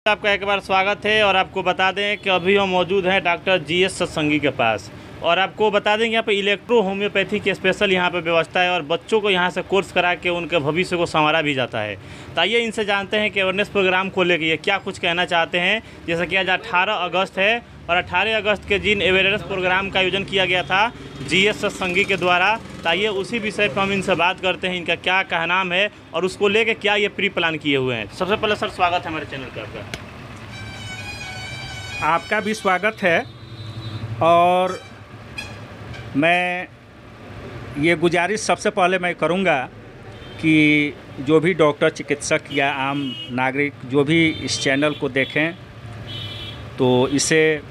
आपका एक बार स्वागत है और आपको बता दें कि अभी हम मौजूद हैं डॉक्टर जीएस सत्संगी के पास और आपको बता दें कि यहाँ पे इलेक्ट्रो होम्योपैथी की स्पेशल यहाँ पे व्यवस्था है और बच्चों को यहाँ से कोर्स करा के उनके भविष्य को संवारा भी जाता है। तो आइए इनसे जानते हैं कि अवेयरनेस प्रोग्राम को लेकर ये क्या कुछ कहना चाहते हैं। जैसा कि आज 18 अगस्त है और 18 अगस्त के दिन अवेयरनेस प्रोग्राम का आयोजन किया गया था जीएस सत्संगी के द्वारा। तो आइए उसी विषय पर हम इनसे बात करते हैं, इनका क्या कहनाम है और उसको लेकर क्या ये प्री प्लान किए हुए हैं। सबसे पहले सर स्वागत है हमारे चैनल पर आपका भी स्वागत है। और मैं ये गुजारिश सबसे पहले मैं करूँगा कि जो भी डॉक्टर, चिकित्सक या आम नागरिक जो भी इस चैनल को देखें तो इसे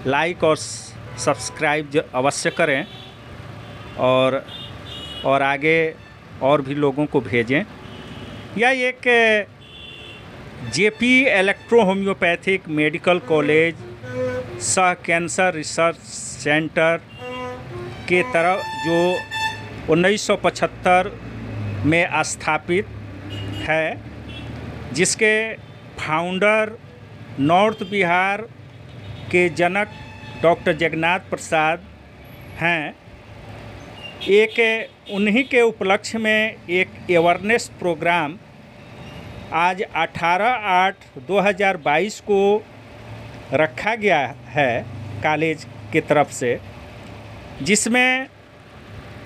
लाइक और सब्सक्राइब अवश्य करें और आगे और भी लोगों को भेजें। यह एक JP electro homeopathic medical college सह कैंसर रिसर्च सेंटर के तरफ जो 1975 में स्थापित है, जिसके फाउंडर नॉर्थ बिहार के जनक डॉक्टर जगन्नाथ प्रसाद हैं। उन्हीं के उपलक्ष्य में एक अवेयरनेस प्रोग्राम आज 18/8/2022 को रखा गया है कॉलेज की तरफ से, जिसमें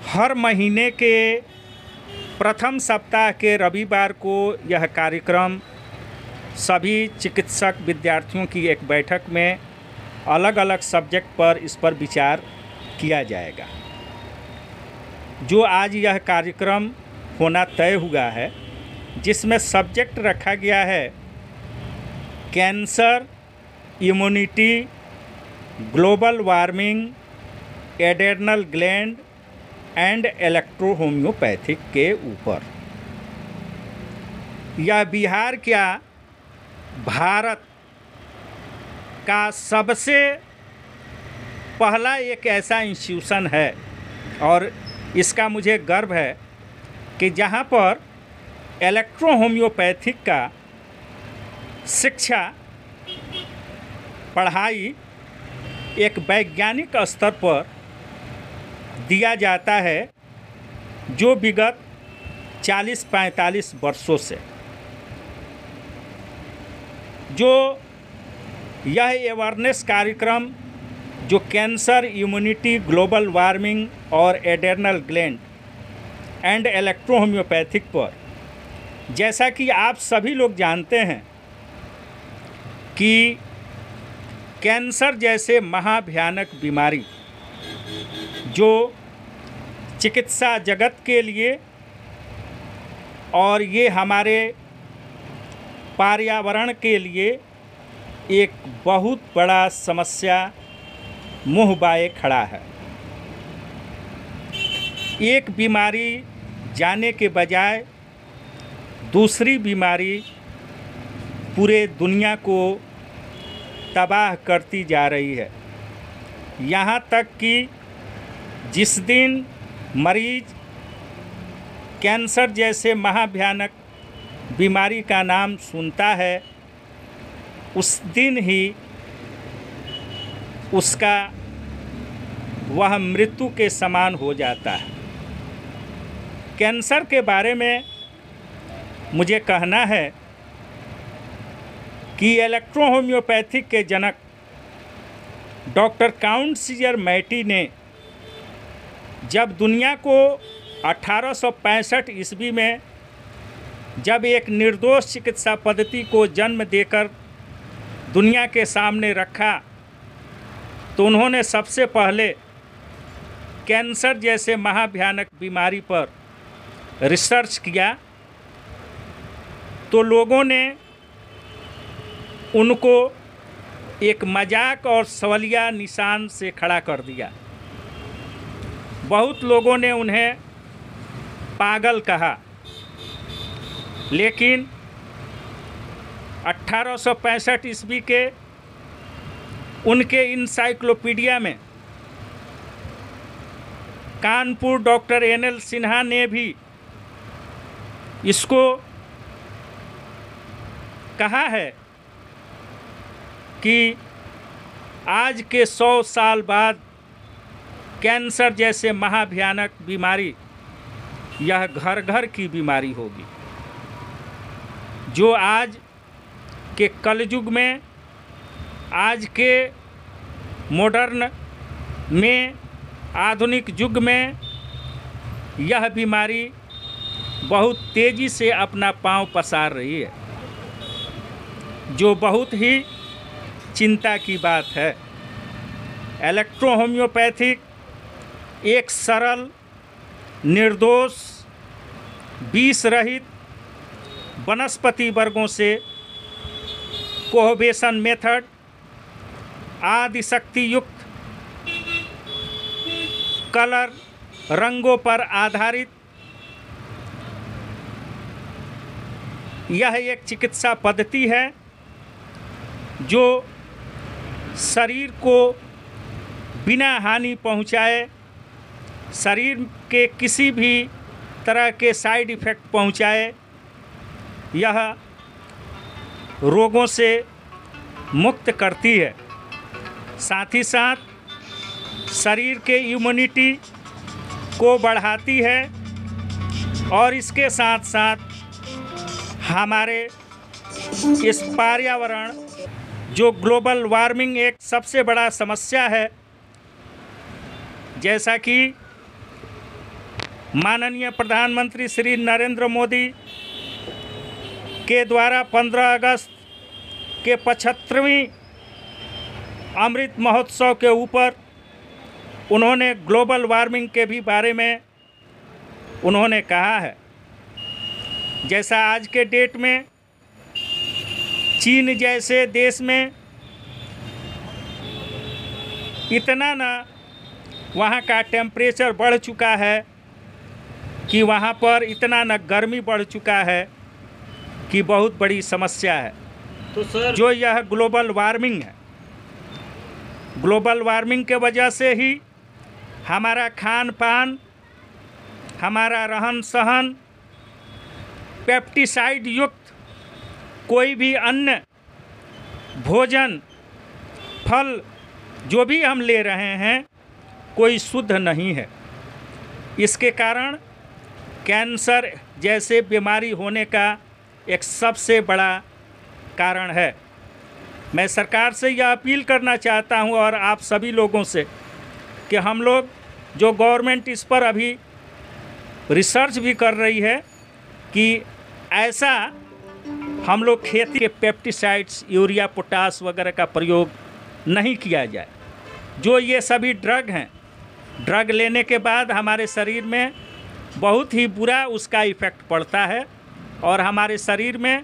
हर महीने के प्रथम सप्ताह के रविवार को यह कार्यक्रम सभी चिकित्सक विद्यार्थियों की एक बैठक में अलग अलग सब्जेक्ट पर इस पर विचार किया जाएगा। जो आज यह कार्यक्रम होना तय हुआ है, जिसमें सब्जेक्ट रखा गया है cancer, immunity, global warming, adrenal gland and electro homeopathic के ऊपर। यह बिहार क्या भारत का सबसे पहला एक ऐसा इंस्टीट्यूशन है और इसका मुझे गर्व है कि जहाँ पर इलेक्ट्रो होम्योपैथिक का शिक्षा, पढ़ाई एक वैज्ञानिक स्तर पर दिया जाता है, जो विगत 40-45 वर्षों से जो यह अवेयरनेस कार्यक्रम जो कैंसर, इम्यूनिटी, ग्लोबल वार्मिंग और adrenal gland and electro homeopathic पर, जैसा कि आप सभी लोग जानते हैं कि कैंसर जैसे महाभयानक बीमारी जो चिकित्सा जगत के लिए और ये हमारे पर्यावरण के लिए एक बहुत बड़ा समस्या मुँह बाए खड़ा है। एक बीमारी जाने के बजाय दूसरी बीमारी पूरे दुनिया को तबाह करती जा रही है। यहाँ तक कि जिस दिन मरीज कैंसर जैसे महाभयानक बीमारी का नाम सुनता है, उस दिन ही उसका वह मृत्यु के समान हो जाता है। कैंसर के बारे में मुझे कहना है कि इलेक्ट्रो होम्योपैथिक के जनक डॉक्टर काउंट सीजर मैटी ने जब दुनिया को 1865 ईस्वी में जब एक निर्दोष चिकित्सा पद्धति को जन्म देकर दुनिया के सामने रखा, तो उन्होंने सबसे पहले कैंसर जैसे महाभयानक बीमारी पर रिसर्च किया। तो लोगों ने उनको एक मजाक और सवालिया निशान से खड़ा कर दिया। बहुत लोगों ने उन्हें पागल कहा, लेकिन 1865 ईस्वी के उनके इंसाइक्लोपीडिया में कानपुर डॉक्टर NL सिन्हा ने भी इसको कहा है कि आज के 100 साल बाद कैंसर जैसे महाभयानक बीमारी यह घर घर की बीमारी होगी, जो आज के कलयुग में, आज के मॉडर्न में, आधुनिक युग में यह बीमारी बहुत तेज़ी से अपना पांव पसार रही है, जो बहुत ही चिंता की बात है। इलेक्ट्रो होम्योपैथिक एक सरल, निर्दोष, विष रहित वनस्पति वर्गों से कोहबेशन मेथड आदि शक्ति युक्त कलर रंगों पर आधारित यह एक चिकित्सा पद्धति है जो शरीर को बिना हानि पहुंचाए, शरीर के किसी भी तरह के साइड इफ़ेक्ट पहुंचाए, यह रोगों से मुक्त करती है। साथ ही साथ शरीर के इम्यूनिटी को बढ़ाती है और इसके साथ साथ हमारे इस पर्यावरण, जो ग्लोबल वार्मिंग एक सबसे बड़ा समस्या है, जैसा कि माननीय प्रधानमंत्री श्री नरेंद्र मोदी के द्वारा 15 अगस्त के 75वीं अमृत महोत्सव के ऊपर उन्होंने ग्लोबल वार्मिंग के भी बारे में उन्होंने कहा है। जैसा आज के डेट में चीन जैसे देश में इतना ना वहाँ का टेम्परेचर बढ़ चुका है कि वहाँ पर इतना ना गर्मी बढ़ चुका है कि बहुत बड़ी समस्या है। तो सर, जो यह ग्लोबल वार्मिंग है, ग्लोबल वार्मिंग के वजह से ही हमारा खान पान, हमारा रहन सहन, पेप्टिसाइड युक्त कोई भी अन्य भोजन, फल जो भी हम ले रहे हैं, कोई शुद्ध नहीं है। इसके कारण कैंसर जैसे बीमारी होने का एक सबसे बड़ा कारण है। मैं सरकार से यह अपील करना चाहता हूं और आप सभी लोगों से कि हम लोग, जो गवर्नमेंट इस पर अभी रिसर्च भी कर रही है कि ऐसा हम लोग खेती के पेप्टिसाइड्स, यूरिया, पोटास वगैरह का प्रयोग नहीं किया जाए। जो ये सभी ड्रग हैं, ड्रग लेने के बाद हमारे शरीर में बहुत ही बुरा उसका इफ़ेक्ट पड़ता है और हमारे शरीर में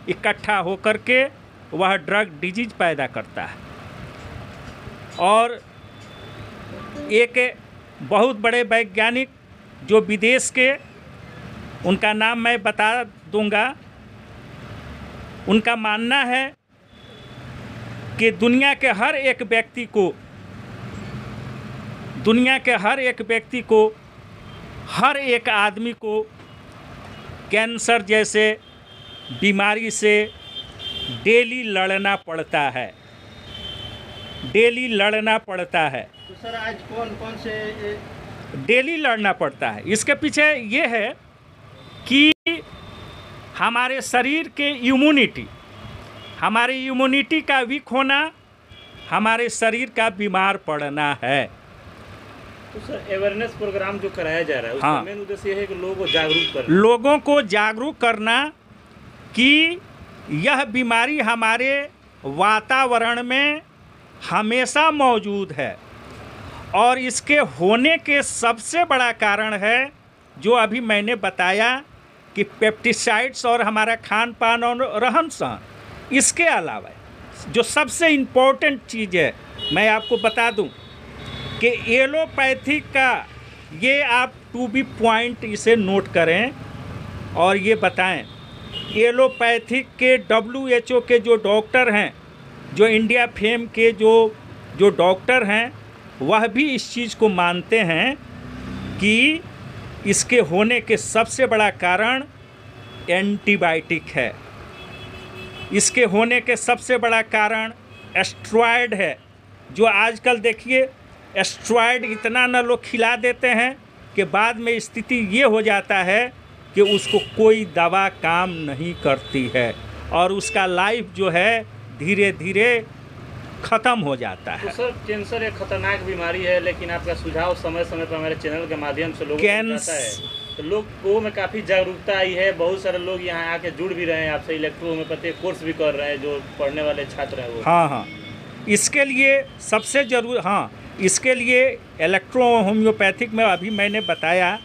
इकट्ठा होकर के वह ड्रग डिजीज पैदा करता है। और एक बहुत बड़े वैज्ञानिक जो विदेश के, उनका नाम मैं बता दूंगा, उनका मानना है कि दुनिया के हर एक व्यक्ति को, हर एक आदमी को कैंसर जैसे बीमारी से डेली लड़ना पड़ता है, डेली लड़ना पड़ता है। तो सर, आज कौन कौन से डेली लड़ना पड़ता है? इसके पीछे ये है कि हमारे शरीर के इम्यूनिटी, हमारी इम्यूनिटी का वीक होना, हमारे शरीर का बीमार पड़ना है। तो सर, अवेयरनेस प्रोग्राम जो कराया जा रहा है, उसका मेन उद्देश्य है कि लोगों को जागरूक करना, लोगों को जागरूक करना कि यह बीमारी हमारे वातावरण में हमेशा मौजूद है और इसके होने के सबसे बड़ा कारण है जो अभी मैंने बताया कि पेप्टिसाइड्स और हमारा खान पान और रहन सहन। इसके अलावा जो सबसे इम्पोर्टेंट चीज़ है, मैं आपको बता दूं कि एलोपैथिक का, ये आप 2B पॉइंट इसे नोट करें और ये बताएं, एलोपैथिक के WHO के जो डॉक्टर हैं, जो इंडिया फेम के जो डॉक्टर हैं, वह भी इस चीज़ को मानते हैं कि इसके होने के सबसे बड़ा कारण एंटीबायोटिक है। इसके होने के सबसे बड़ा कारण एस्ट्रॉयड है, जो आजकल देखिए एस्ट्रॉयड इतना न लोग खिला देते हैं कि बाद में स्थिति ये हो जाता है कि उसको कोई दवा काम नहीं करती है और उसका लाइफ जो है धीरे धीरे ख़त्म हो जाता है। तो सर कैंसर एक खतरनाक बीमारी है, लेकिन आपका सुझाव समय समय पर हमारे चैनल के माध्यम से लोगों को पहुंचाता है, तो लोगों में काफ़ी जागरूकता आई है। बहुत सारे लोग यहाँ आके जुड़ भी रहे हैं आपसे, इलेक्ट्रो होम्योपैथी कोर्स भी कर रहे हैं, जो पढ़ने वाले छात्र हैं वो। हाँ, इसके लिए सबसे इसके लिए इलेक्ट्रो होम्योपैथिक में अभी मैंने बताया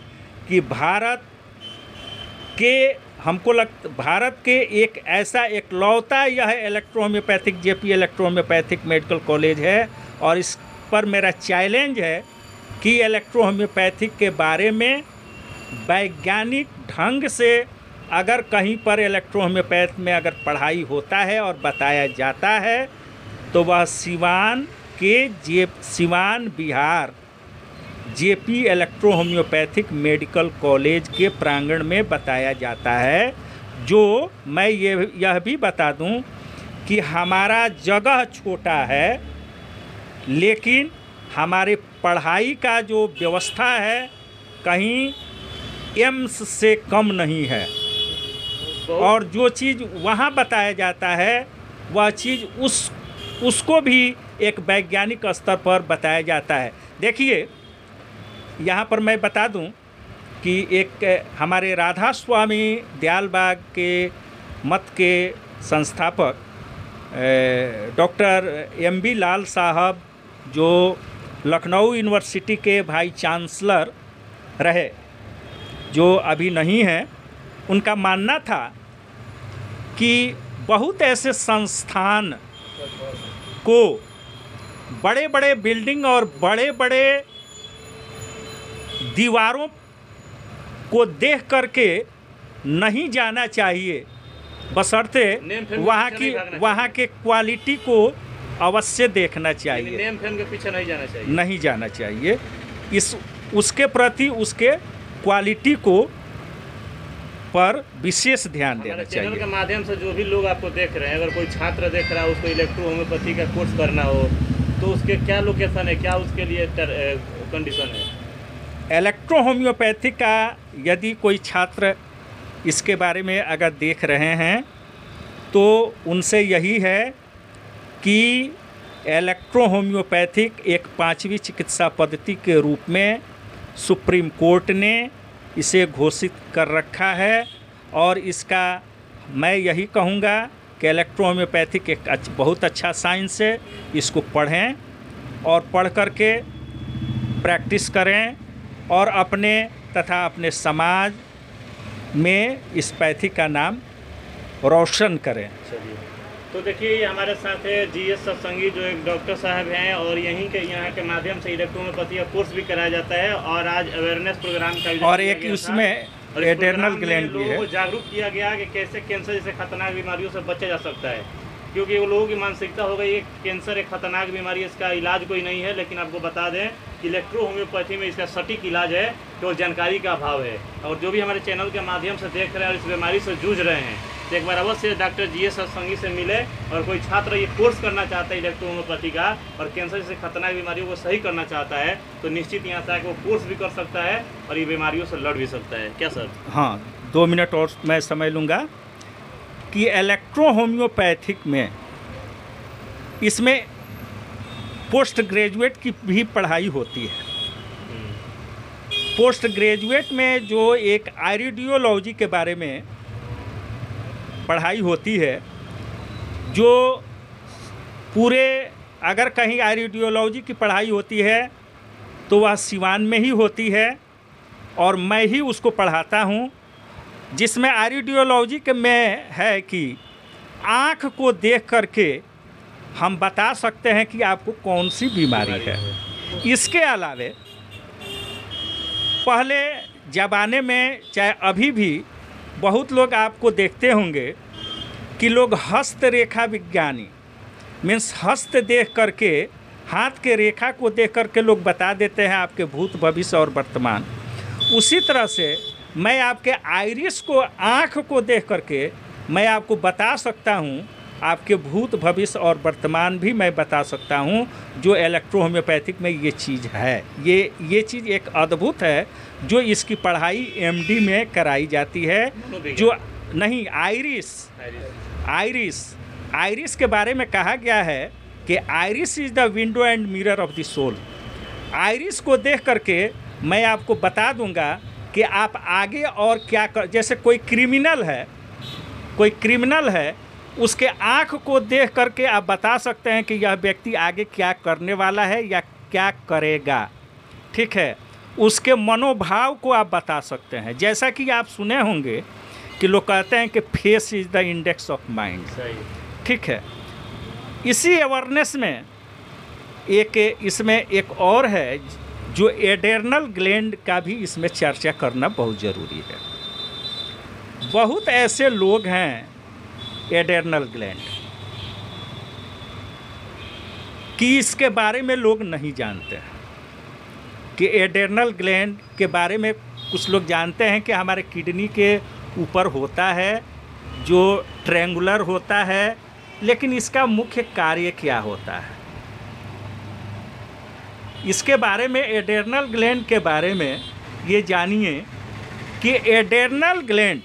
कि भारत के एक ऐसा एकलौता यह electro homeopathic JP electro homeopathic medical college है, और इस पर मेरा चैलेंज है कि इलेक्ट्रो होम्योपैथिक के बारे में वैज्ञानिक ढंग से अगर कहीं पर इलेक्ट्रो होम्योपैथ में अगर पढ़ाई होता है और बताया जाता है तो वह Siwan Bihar JP electro homeopathic medical college के प्रांगण में बताया जाता है। जो मैं यह भी बता दूं कि हमारा जगह छोटा है, लेकिन हमारे पढ़ाई का जो व्यवस्था है कहीं एम्स से कम नहीं है, और जो चीज़ वहाँ बताया जाता है वह चीज़ उसको भी एक वैज्ञानिक स्तर पर बताया जाता है। देखिए यहाँ पर मैं बता दूं कि एक हमारे राधा स्वामी दयालबाग के मत के संस्थापक डॉक्टर MB लाल साहब, जो लखनऊ यूनिवर्सिटी के वाइस चांसलर रहे, जो अभी नहीं हैं, उनका मानना था कि बहुत ऐसे संस्थान को बड़े बड़े बिल्डिंग और बड़े बड़े दीवारों को देख करके नहीं जाना चाहिए, बशर्ते वहाँ के क्वालिटी को अवश्य देखना चाहिए। नेम फेम के पीछे नहीं जाना चाहिए। उसके प्रति उसके क्वालिटी को पर विशेष ध्यान देना चाहिए। चैनल के माध्यम से जो भी लोग आपको देख रहे हैं, अगर कोई छात्र देख रहा है उसको इलेक्ट्रो होम्योपैथी का कोर्स करना हो तो उसके क्या लोकेशन है, क्या उसके लिए कंडीशन है? इलेक्ट्रो होम्योपैथी का यदि कोई छात्र इसके बारे में अगर देख रहे हैं तो उनसे यही है कि इलेक्ट्रो होम्योपैथिक एक 5वीं चिकित्सा पद्धति के रूप में सुप्रीम कोर्ट ने इसे घोषित कर रखा है, और इसका मैं यही कहूँगा कि इलेक्ट्रो होम्योपैथिक एक बहुत अच्छा साइंस है। इसको पढ़ें और पढ़ करके प्रैक्टिस करें और अपने तथा अपने समाज में इस पैथी का नाम रोशन करें। तो देखिए हमारे साथ है GS सत्संगी, जो एक डॉक्टर साहब हैं, और यहाँ के माध्यम से इलेक्ट्रो होम्योपैथी का कोर्स भी कराया जाता है, और आज अवेयरनेस प्रोग्राम का और एक उसमें एटर्नल ग्लैंड भी है। लोगों को जागरूक किया गया कि कैसे कैंसर जैसे खतरनाक बीमारियों से बचा जा सकता है, क्योंकि वो लोगों की मानसिकता हो गई है कैंसर एक खतरनाक बीमारी है, इसका इलाज कोई नहीं है। लेकिन आपको बता दें इलेक्ट्रो होम्योपैथी में इसका सटीक इलाज है, तो जानकारी का अभाव है। और जो भी हमारे चैनल के माध्यम से देख रहे हैं और इस बीमारी से जूझ रहे हैं, तो एक बार अवश्य डॉक्टर GS सत्संगी से मिले, और कोई छात्र ये कोर्स करना चाहता है इलेक्ट्रो होम्योपैथी का और कैंसर जैसे खतरनाक बीमारियों को सही करना चाहता है, तो निश्चित यहाँ से आकर वो कोर्स भी कर सकता है और ये बीमारियों से लड़ भी सकता है। क्या सर? हाँ, 2 मिनट और मैं समय लूँगा कि इलेक्ट्रो होम्योपैथिक में इसमें पोस्ट ग्रेजुएट की भी पढ़ाई होती है। पोस्ट ग्रेजुएट में जो एक आइरिडियोलॉजी के बारे में पढ़ाई होती है, जो पूरे अगर कहीं आइरिडियोलॉजी की पढ़ाई होती है तो वह सिवान में ही होती है, और मैं ही उसको पढ़ाता हूँ, जिसमें आइरिडियोलॉजी के में है कि आँख को देख करके हम बता सकते हैं कि आपको कौन सी बीमारी है। इसके अलावे पहले ज़माने में चाहे अभी भी बहुत लोग आपको देखते होंगे कि लोग हस्तरेखा विज्ञानी मीन्स हस्त देख करके, हाथ के रेखा को देख करके लोग बता देते हैं आपके भूत भविष्य और वर्तमान। उसी तरह से मैं आपके आइरिस को, आँख को देख करके मैं आपको बता सकता हूँ आपके भूत भविष्य और वर्तमान भी मैं बता सकता हूँ। जो इलेक्ट्रो होम्योपैथिक में ये चीज़ है, ये चीज़ एक अद्भुत है, जो इसकी पढ़ाई एमडी में कराई जाती है। जो नहीं, आइरिस के बारे में कहा गया है कि iris is the window and mirror of the soul. Iris को देख करके मैं आपको बता दूंगा कि आप आगे और क्या कर, जैसे कोई क्रिमिनल है, उसके आँख को देख करके आप बता सकते हैं कि यह व्यक्ति आगे क्या करने वाला है या क्या करेगा। ठीक है, उसके मनोभाव को आप बता सकते हैं। जैसा कि आप सुने होंगे कि लोग कहते हैं कि face is the index of mind. ठीक है, इसी अवेयरनेस में इसमें एक और है, जो एडर्नल ग्लैंड का भी इसमें चर्चा करना बहुत ज़रूरी है। बहुत ऐसे लोग हैं एडर्नल ग्लैंड कि इसके बारे में लोग नहीं जानते हैं कि एडर्नल ग्लैंड के बारे में कुछ लोग जानते हैं कि हमारे किडनी के ऊपर होता है, जो ट्रायंगुलर होता है, लेकिन इसका मुख्य कार्य क्या होता है, इसके बारे में, एडर्नल ग्लैंड के बारे में ये जानिए कि एडर्नल ग्लैंड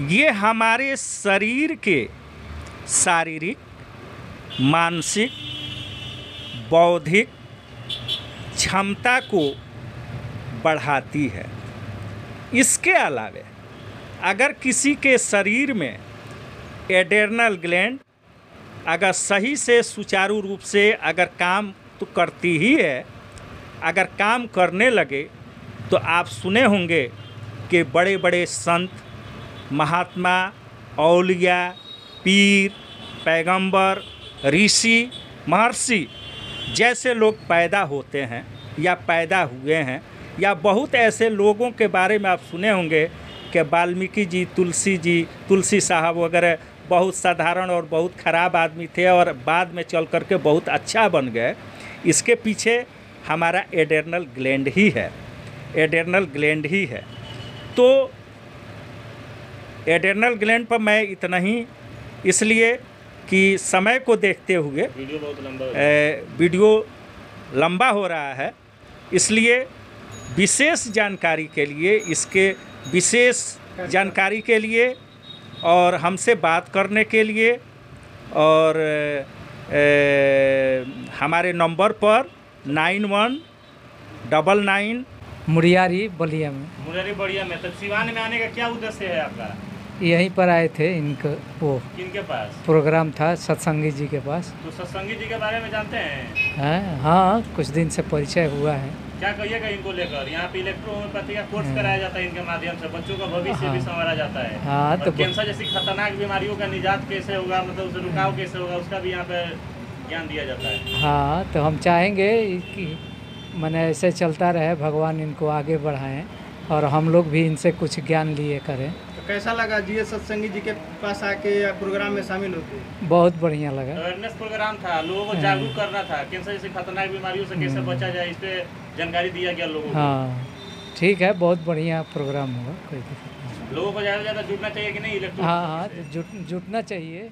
ये हमारे शरीर के शारीरिक, मानसिक, बौद्धिक क्षमता को बढ़ाती है। इसके अलावा अगर किसी के शरीर में एडर्नल ग्लैंड अगर सही से सुचारू रूप से अगर काम तो करती ही है, अगर काम करने लगे, तो आप सुने होंगे कि बड़े बड़े संत, महात्मा, औलिया, पीर, पैगंबर, ऋषि, महर्षि जैसे लोग पैदा होते हैं या पैदा हुए हैं, या बहुत ऐसे लोगों के बारे में आप सुने होंगे कि वाल्मीकि जी, तुलसी साहब वगैरह बहुत साधारण और बहुत ख़राब आदमी थे और बाद में चल कर के बहुत अच्छा बन गए। इसके पीछे हमारा एडर्नल ग्लैंड ही है। तो एडर्नल ग्लैंड पर मैं इतना ही, इसलिए कि समय को देखते हुए वीडियो लंबा हो रहा है, इसलिए विशेष जानकारी के लिए और हमसे बात करने के लिए और हमारे नंबर पर 9199 मुरियारी बलिया में। तो सिवान में आने का क्या उद्देश्य है आपका? यहीं पर आए थे, किनके पास प्रोग्राम था, सत्संगी जी के पास। तो सत्संगी जी के बारे में जानते हैं? हाँ, कुछ दिन से परिचय हुआ है। क्या कहिएगा इनको लेकर? यहाँ पे इलेक्ट्रो होम्योपैथी का कोर्स कराया जाता है, इनके माध्यम से बच्चों का भविष्य भी संवारा जाता है। हाँ, तो कैंसर जैसी खतरनाक बीमारियों का निजात कैसे होगा, मतलब उसे रुकाव कैसे होगा, उसका भी यहाँ पे ज्ञान दिया जाता है। हाँ, तो हम चाहेंगे कि मैंने ऐसे चलता रहे, भगवान इनको आगे बढ़ाएं और हम लोग भी इनसे कुछ ज्ञान लिए करें। तो कैसा लगा जीएस सत्संगी जी के पास आके या प्रोग्राम में शामिल होके? बहुत बढ़िया लगा। अवेयरनेस प्रोग्राम था, लोगों को जागरूक करना था, कैंसर जैसी खतरनाक बीमारियों से कैसे बचा जाए, इस पे जानकारी दिया गया लोगों को। हाँ, ठीक है, बहुत बढ़िया प्रोग्राम होगा, कोई दिक्कत नहीं। लोगों को ज़्यादा से ज़्यादा जुटना चाहिए कि नहीं इलेक्ट्रो? हाँ, जुटना चाहिए।